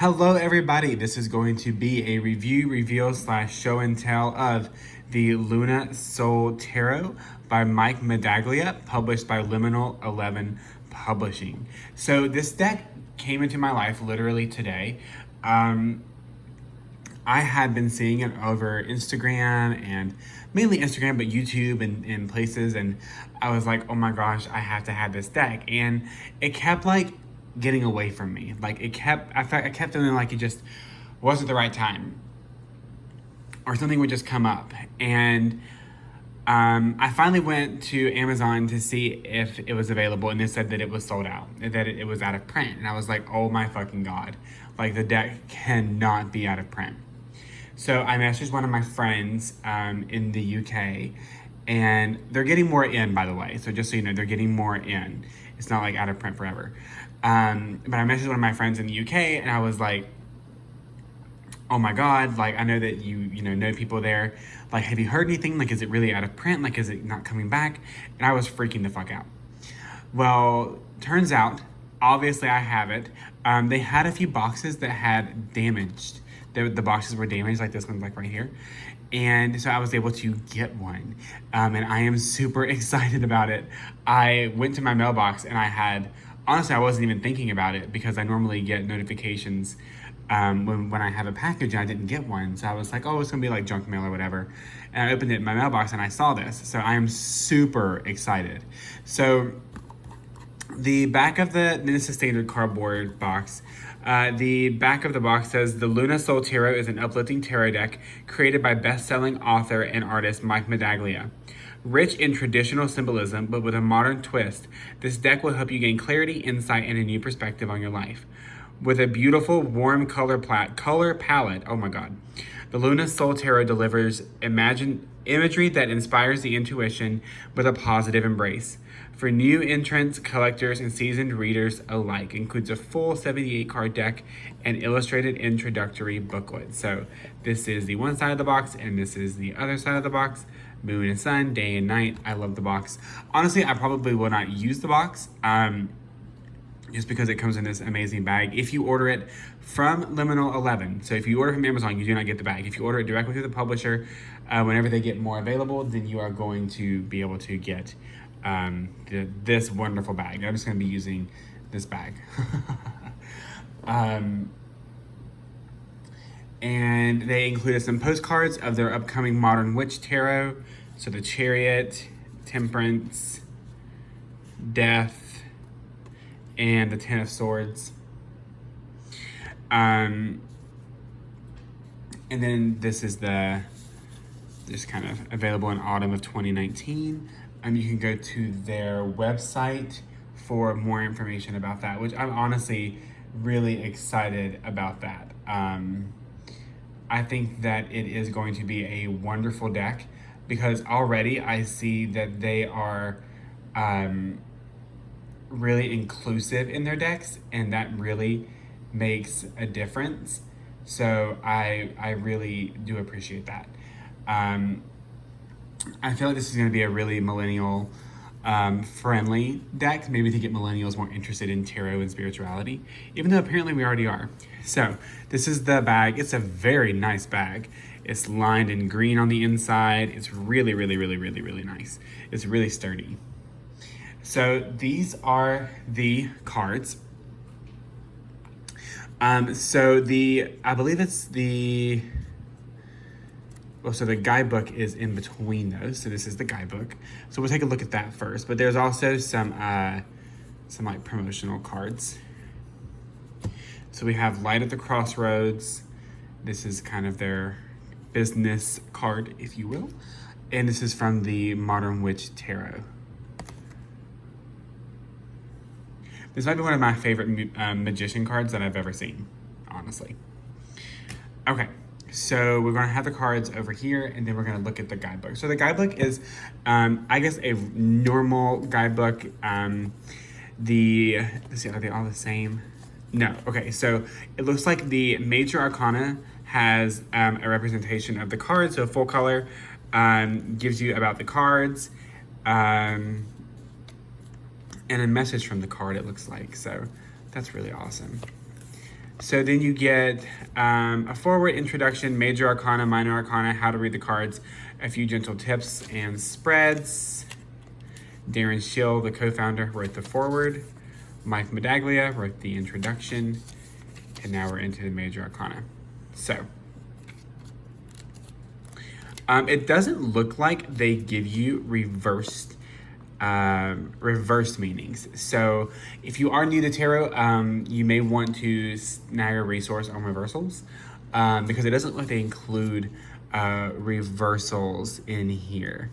Hello everybody, this is going to be a review, reveal / show and tell of the Luna Soul Tarot by Mike Medaglia, published by Liminal 11 Publishing. So this deck came into my life literally today. I had been seeing it over Instagram and mainly Instagram, but YouTube and places. And I was like, oh my gosh, I have to have this deck. And it kept like getting away from me. Like I kept feeling like it just wasn't the right time or something would just come up. And I finally went to Amazon to see if it was available, and they said that it was sold out, that it was out of print. And I was like, oh my fucking God, like the deck cannot be out of print. So I messaged one of my friends in the UK, and they're getting more in, by the way. So just so you know, they're getting more in. It's not like out of print forever. But I messaged one of my friends in the UK, and I was like, oh my God, like I know that you know people there. Like, have you heard anything? Like, is it really out of print? Like, is it not coming back? And I was freaking the fuck out. Well, turns out, obviously I have it. They had a few boxes that had damaged. The boxes were damaged, like this one's like right here. And so I was able to get one. And I am super excited about it. I went to my mailbox and honestly, I wasn't even thinking about it because I normally get notifications when I have a package and I didn't get one. So I was like, oh, it's gonna be like junk mail or whatever. And I opened it in my mailbox and I saw this. So I am super excited. So the back of this is a standard cardboard box. The back of the box says, the Luna Soul Tarot is an uplifting tarot deck created by best-selling author and artist Mike Medaglia. Rich in traditional symbolism, but with a modern twist, this deck will help you gain clarity, insight, and a new perspective on your life. With a beautiful, warm color palette, oh my God. The Luna Soul Tarot delivers imagery that inspires the intuition with a positive embrace. For new entrants, collectors, and seasoned readers alike, includes a full 78 card deck and illustrated introductory booklet. So this is the one side of the box, and this is the other side of the box. Moon and sun, day and night. I love the box. Honestly, I probably will not use the box, just because it comes in this amazing bag. If you order it from Liminal 11, so if you order from Amazon, you do not get the bag. If you order it directly through the publisher, whenever they get more available, then you are going to be able to get this wonderful bag. I'm just going to be using this bag. And they included some postcards of their upcoming Modern Witch Tarot. So the Chariot, Temperance, Death, and the Ten of Swords. And then this is just kind of available in autumn of 2019. You can go to their website for more information about that, which I'm honestly really excited about that. I think that it is going to be a wonderful deck because already I see that they are really inclusive in their decks, and that really makes a difference. So I really do appreciate that. I feel like this is going to be a really millennial friendly deck, maybe to get millennials more interested in tarot and spirituality, even though apparently we already are. So this is the bag. It's a very nice bag. It's lined in green on the inside. It's really, really, really, really, really nice. It's really sturdy. So these are the cards. I believe it's so the guidebook is in between those. So this is the guidebook. So we'll take a look at that first. But there's also some like promotional cards. So we have Light at the Crossroads. This is kind of their business card, if you will. And this is from the Modern Witch Tarot. This might be one of my favorite magician cards that I've ever seen, honestly. Okay. So we're going to have the cards over here, and then we're going to look at the guidebook. So the guidebook is, I guess, a normal guidebook. Let's see, are they all the same? No. Okay, so it looks like the major arcana has a representation of the cards, so full color, gives you about the cards, and a message from the card, it looks like. So that's really awesome. So then you get a forward introduction, major arcana, minor arcana, how to read the cards, a few gentle tips and spreads. Darren Schill, the co-founder, wrote the forward. Mike Medaglia wrote the introduction. And now we're into the major arcana. So, it doesn't look like they give you reversed meanings. So if you are new to tarot, you may want to snag a resource on reversals, because it doesn't look like they include reversals in here.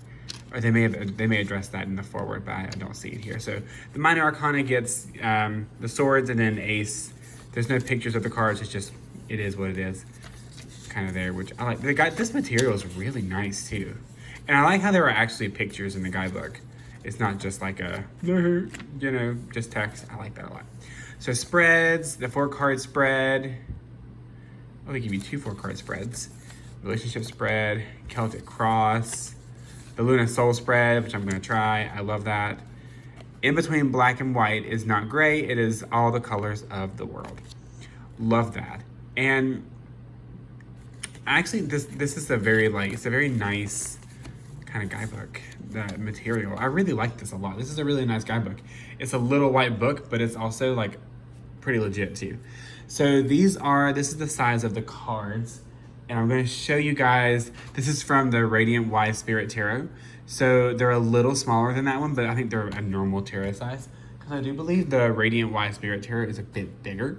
Or they may address that in the forward, but I don't see it here. So the minor arcana gets the swords and then ace. There's no pictures of the cards. It's just, it is what it is. Kind of there, which I like. This material is really nice too. And I like how there are actually pictures in the guidebook. It's not just like a, just text. I like that a lot. So spreads, the 4-card spread. Oh, they give you 2 4-card spreads. Relationship spread, Celtic cross, the Luna Soul spread, which I'm gonna try. I love that. In between black and white is not gray. It is all the colors of the world. Love that. And actually, this is a very it's a very nice kind of guidebook, the material. I really like this a lot. This is a really nice guidebook. It's a little white book, but it's also like pretty legit too. So this is the size of the cards. And I'm going to show you guys, this is from the Radiant Wise Spirit Tarot. So they're a little smaller than that one, but I think they're a normal tarot size. Because I do believe the Radiant Wise Spirit Tarot is a bit bigger.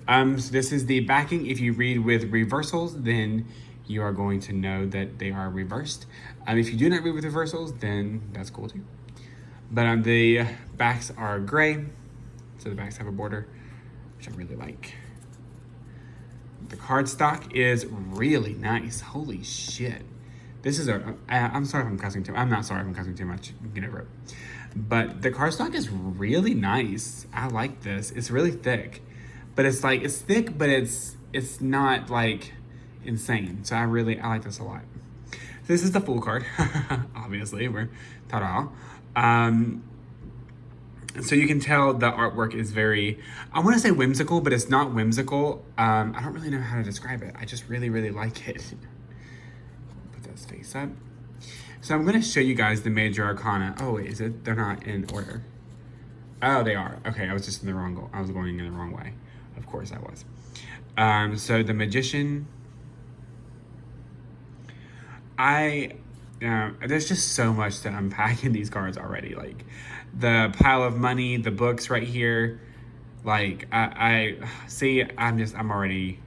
So this is the backing. If you read with reversals, then you are going to know that they are reversed. If you do not read with reversals, then that's cool too. But the backs are gray. So the backs have a border, which I really like. The cardstock is really nice. Holy shit. This is I'm sorry if I'm cussing too much. I'm not sorry if I'm cussing too much. Get over it. But the cardstock is really nice. I like this. It's really thick. But it's thick, but it's not like insane. So I like this a lot. This is the Fool card. Obviously, ta-da. So you can tell the artwork is very, I want to say whimsical, but it's not whimsical. I don't really know how to describe it. I just really, really like it. Put that face up. So I'm going to show you guys the major arcana. Oh, wait, is it? They're not in order. Oh, they are. Okay, I was just I was going in the wrong way. Of course I was. So the Magician. There's just so much to unpack in these cards already. Like the pile of money, the books right here. Like I see, I'm already,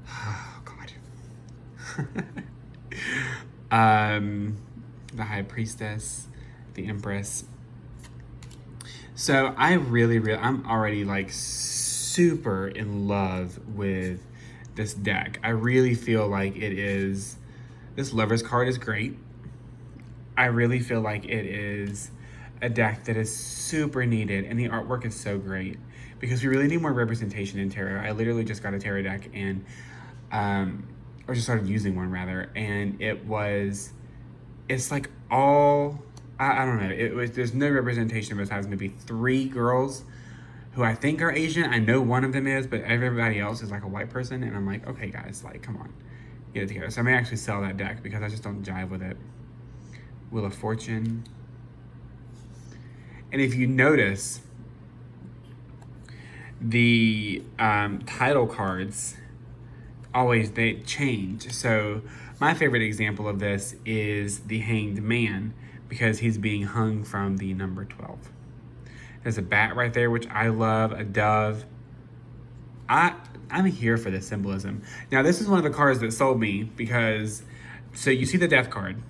oh God. The High Priestess, the Empress. So I'm already like super in love with this deck. I really feel like this Lover's card is great. I really feel like it is a deck that is super needed, and the artwork is so great because we really need more representation in tarot. I literally just got a tarot deck and, or just started using one rather, and it's like all, I don't know, there's no representation besides maybe 3 girls who I think are Asian. I know one of them is, but everybody else is like a white person, and I'm like, okay guys, like come on, get it together. So I may actually sell that deck because I just don't jive with it. Wheel of Fortune. And if you notice, the title cards, they change. So my favorite example of this is the Hanged Man, because he's being hung from the number 12. There's a bat right there, which I love, a dove. I'm here for this symbolism. Now, this is one of the cards that sold me because, so you see the Death card,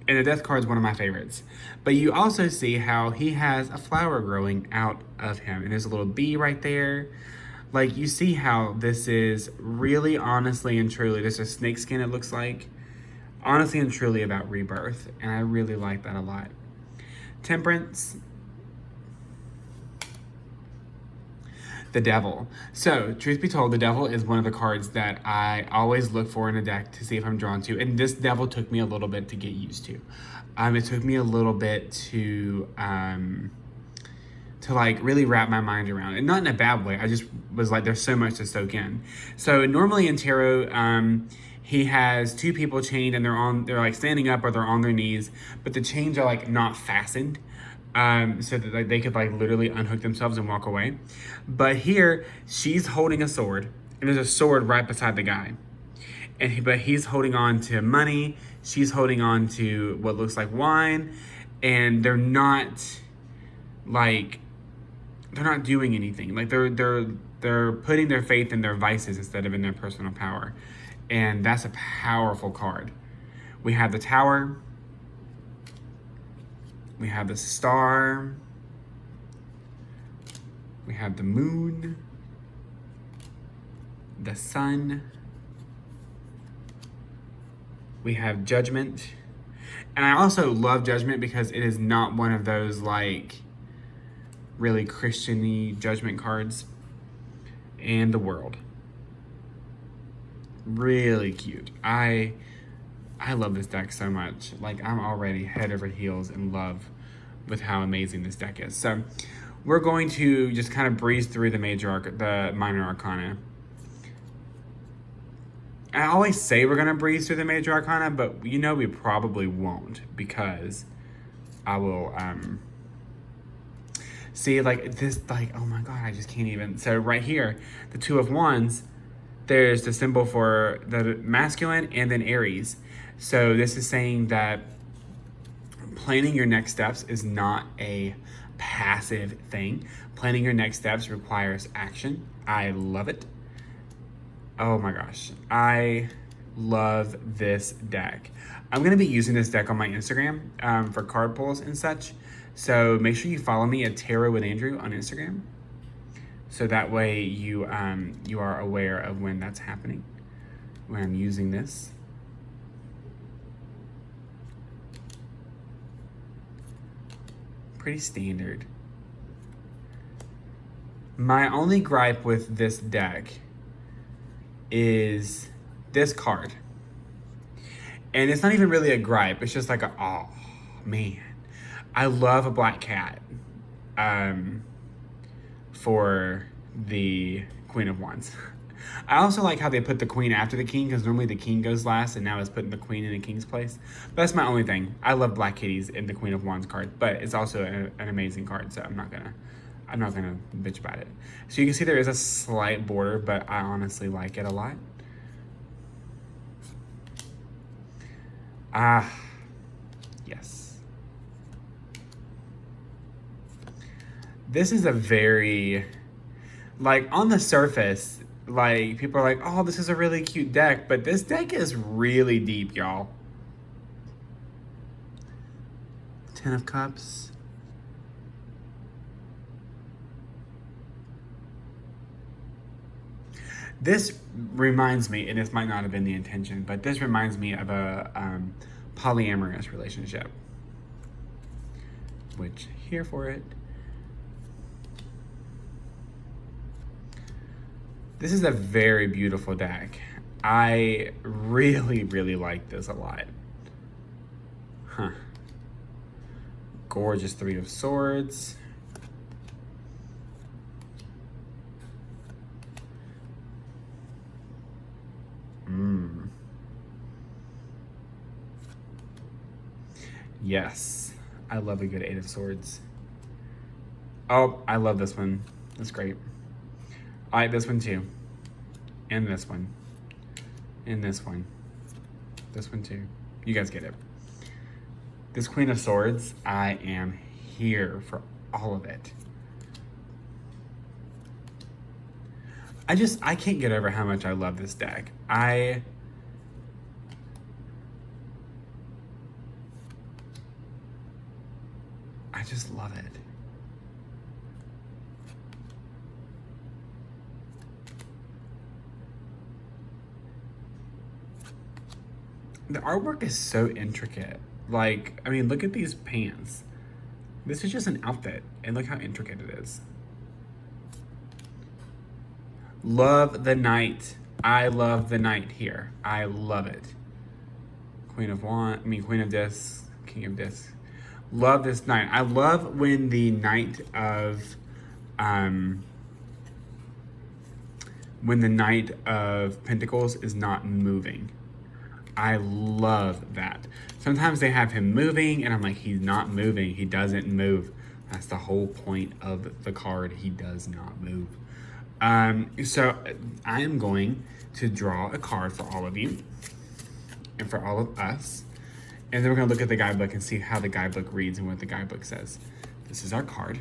and the Death card is one of my favorites. But you also see how he has a flower growing out of him, and there's a little bee right there. Like, you see how this is really, honestly and truly, there's a snake skin, it looks like, honestly and truly about rebirth, and I really like that a lot. Temperance. The Devil. So, truth be told, the Devil is one of the cards that I always look for in a deck to see if I'm drawn to, and this Devil took me a little bit to get used to. It took me a little bit to to like really wrap my mind around, and not in a bad way. I just was like, there's so much to soak in. So normally in tarot, he has two people chained, and they're like standing up or they're on their knees, but the chains are like not fastened, so that like, they could like literally unhook themselves and walk away. But here she's holding a sword, and there's a sword right beside the guy, but he's holding on to money. She's holding on to what looks like wine, and they're not doing anything. Like they're putting their faith in their vices instead of in their personal power. And that's a powerful card. We have the Tower. We have the Star. We have the Moon. The Sun. We have Judgment. And I also love Judgment because it is not one of those like really Christian-y judgment cards. And the World. Really cute. I love this deck so much. Like, I'm already head over heels in love with how amazing this deck is. So we're going to just kind of breeze through the minor arcana. I always say we're gonna breeze through the major arcana, but you know we probably won't, because I will see like this, like, oh my god, I just can't even. So right here, the Two of Wands, there's the symbol for the masculine and then Aries. So this is saying that planning your next steps is not a passive thing. Planning your next steps requires action. I love it. Oh my gosh, I love this deck. I'm gonna be using this deck on my Instagram for card pulls and such. So make sure you follow me at Tarot with Andrew on Instagram. So that way you are aware of when that's happening, when I'm using this. Pretty standard. My only gripe with this deck is this card. And it's not even really a gripe, it's just like a, oh man. I love a black cat for the Queen of Wands. I also like how they put the queen after the king, because normally the king goes last, and now it's putting the queen in the king's place. But that's my only thing. I love black kitties in the Queen of Wands card, but it's also an amazing card, so I'm not gonna bitch about it. So you can see there is a slight border, but I honestly like it a lot. Yes. This is a very, like, on the surface, like, people are like, oh, this is a really cute deck, but this deck is really deep, y'all. Ten of Cups. This reminds me, and this might not have been the intention, but this reminds me of a polyamorous relationship. Which, here for it. This is a very beautiful deck. I really, really like this a lot. Huh. Gorgeous Three of Swords. Yes, I love a good Eight of Swords. Oh, I love this one. That's great. I like this one too. And this one. And this one. This one too. You guys get it. This Queen of Swords, I am here for all of it. I can't get over how much I love this deck. I just love it. The artwork is so intricate. Like, I mean, look at these pants. This is just an outfit, and look how intricate it is. Love the knight. I love the knight here. I love it. Queen of Discs, King of Discs. Love this knight. I love when the Knight of Pentacles is not moving. I love that. Sometimes they have him moving and I'm like, he's not moving. He doesn't move. That's the whole point of the card. He does not move. So I am going to draw a card for all of you and for all of us. And then we're gonna look at the guidebook and see how the guidebook reads and what the guidebook says. This is our card.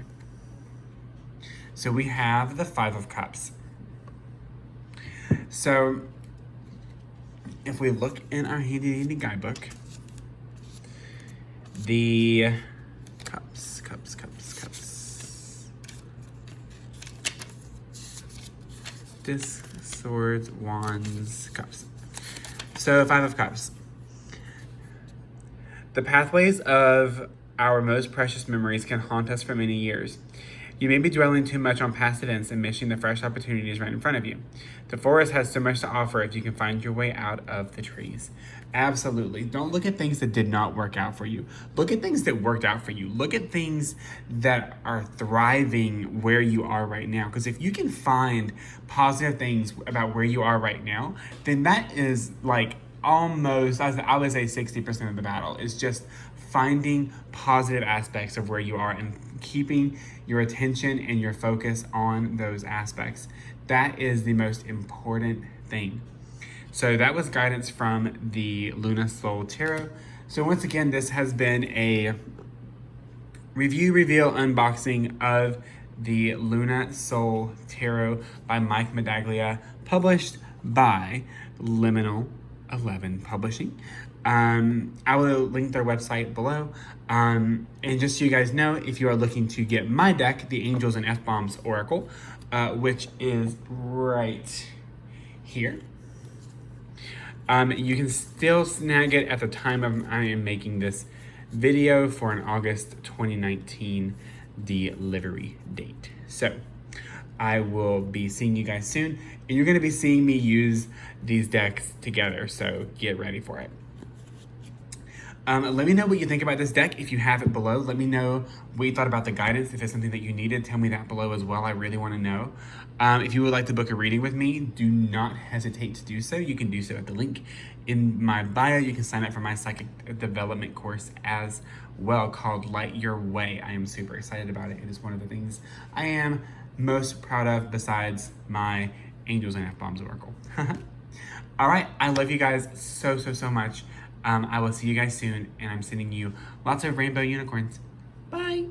So we have the Five of Cups. So if we look in our handy dandy guidebook, the cups. Disc, swords, wands, cups. So Five of Cups. The pathways of our most precious memories can haunt us for many years. You may be dwelling too much on past events and missing the fresh opportunities right in front of you. The forest has so much to offer if you can find your way out of the trees. Absolutely. Don't look at things that did not work out for you. Look at things that worked out for you. Look at things that are thriving where you are right now. Because if you can find positive things about where you are right now, then that is like almost, I would say 60% of the battle. Is just finding positive aspects of where you are and keeping your attention and your focus on those aspects. That is the most important thing. So that was guidance from the Luna Soul Tarot. So once again, this has been a review, reveal, unboxing of the Luna Soul Tarot by Mike Medaglia, published by Liminal 11 Publishing. I will link their website below. And just so you guys know, if you are looking to get my deck, the Angels and F-Bombs Oracle, which is right here, you can still snag it at the time of I am making this video for an August 2019 delivery date. So I will be seeing you guys soon, and you're going to be seeing me use these decks together, so get ready for it. Let me know what you think about this deck if you have it below. Let me know what you thought about the guidance. If it's something that you needed, tell me that below as well. I really want to know. If you would like to book a reading with me, do not hesitate to do so. You can do so at the link in my bio. You can sign up for my psychic development course as well, called Light Your Way. I am super excited about it. It is one of the things I am most proud of besides my Angels and F-Bombs Oracle. All right, I love you guys so much. I will see you guys soon, and I'm sending you lots of rainbow unicorns. Bye.